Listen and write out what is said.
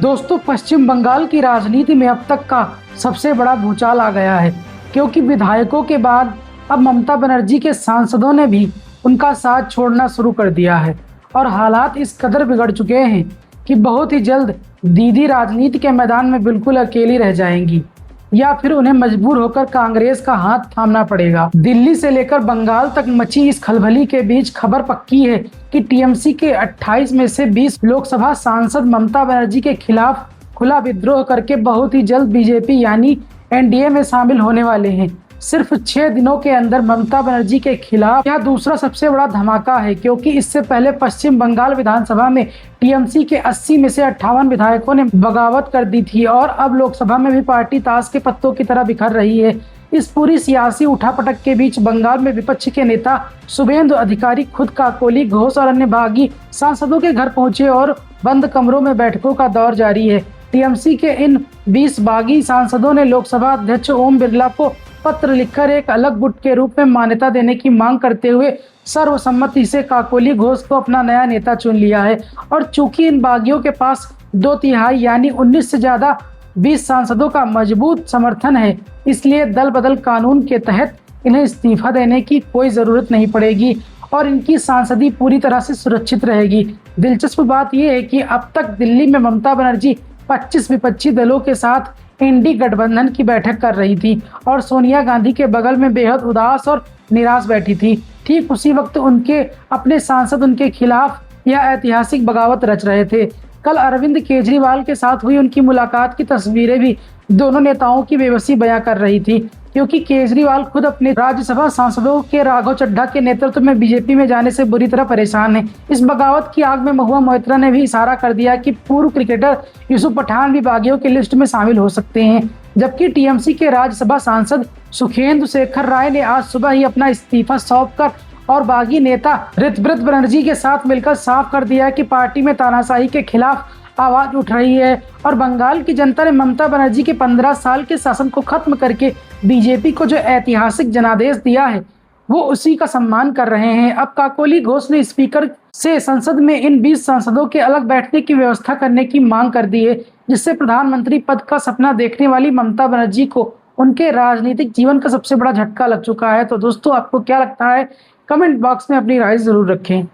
दोस्तों, पश्चिम बंगाल की राजनीति में अब तक का सबसे बड़ा भूचाल आ गया है, क्योंकि विधायकों के बाद अब ममता बनर्जी के सांसदों ने भी उनका साथ छोड़ना शुरू कर दिया है और हालात इस कदर बिगड़ चुके हैं कि बहुत ही जल्द दीदी राजनीति के मैदान में बिल्कुल अकेली रह जाएंगी या फिर उन्हें मजबूर होकर कांग्रेस का हाथ थामना पड़ेगा। दिल्ली से लेकर बंगाल तक मची इस खलबली के बीच खबर पक्की है कि टीएमसी के 28 में से 20 लोकसभा सांसद ममता बनर्जी के खिलाफ खुला विद्रोह करके बहुत ही जल्द बीजेपी यानी एनडीए में शामिल होने वाले हैं। सिर्फ 6 दिनों के अंदर ममता बनर्जी के खिलाफ यह दूसरा सबसे बड़ा धमाका है, क्योंकि इससे पहले पश्चिम बंगाल विधानसभा में टीएमसी के 80 में से 58 विधायकों ने बगावत कर दी थी और अब लोकसभा में भी पार्टी ताश के पत्तों की तरह बिखर रही है। इस पूरी सियासी उठापटक के बीच बंगाल में विपक्ष के नेता शुभेंदु अधिकारी खुद काकोली घोष और अन्य बागी सांसदों के घर पहुंचे और बंद कमरों में बैठकों का दौर जारी है। टीएमसी के इन 20 बागी सांसदों ने लोकसभा अध्यक्ष ओम बिरला को पत्र लिखकर एक अलग गुट के रूप में मान्यता देने की मांग करते हुए सर्वसम्मति से काकोली घोष को अपना नया नेता चुन लिया है। और चूंकि इन बागियों के पास 2/3 यानी 19 से ज्यादा 20 सांसदों का मजबूत समर्थन है, इसलिए दल बदल कानून के तहत इन्हें इस्तीफा देने की कोई जरूरत नहीं पड़ेगी और इनकी सांसदी पूरी तरह से सुरक्षित रहेगी। दिलचस्प बात यह है कि अब तक दिल्ली में ममता बनर्जी 25 विपक्षी दलों के साथ इंडी गठबंधन की बैठक कर रही थी और सोनिया गांधी के बगल में बेहद उदास और निराश बैठी थी। ठीक उसी वक्त उनके अपने सांसद उनके खिलाफ यह ऐतिहासिक बगावत रच रहे थे। कल अरविंद केजरीवाल के साथ हुई उनकी मुलाकात की तस्वीरें भी दोनों नेताओं की बेबसी बयां कर रही थी, क्योंकि केजरीवाल खुद अपने राज्यसभा सांसदों के राघव चड्ढा के नेतृत्व में बीजेपी में जाने से बुरी तरह परेशान है। इस बगावत की आग में महुआ मोइत्रा ने भी इशारा कर दिया कि पूर्व क्रिकेटर यूसुफ पठान भी बागियों की लिस्ट में शामिल हो सकते हैं। जबकि टीएमसी के राज्यसभा सांसद सुखेंदु शेखर राय ने आज सुबह ही अपना इस्तीफा सौंपकर और बागी नेता ऋतव्रत बनर्जी के साथ मिलकर साफ कर दिया कि पार्टी में तानाशाही के खिलाफ आवाज उठ रही है और बंगाल की जनता ने ममता बनर्जी के 15 साल के शासन को खत्म करके बीजेपी को जो ऐतिहासिक जनादेश दिया है वो उसी का सम्मान कर रहे हैं। अब काकोली घोष ने स्पीकर से संसद में इन 20 सांसदों के अलग बैठने की व्यवस्था करने की मांग कर दी है, जिससे प्रधानमंत्री पद का सपना देखने वाली ममता बनर्जी को उनके राजनीतिक जीवन का सबसे बड़ा झटका लग चुका है। तो दोस्तों, आपको क्या लगता है? कमेंट बॉक्स में अपनी राय जरूर रखें।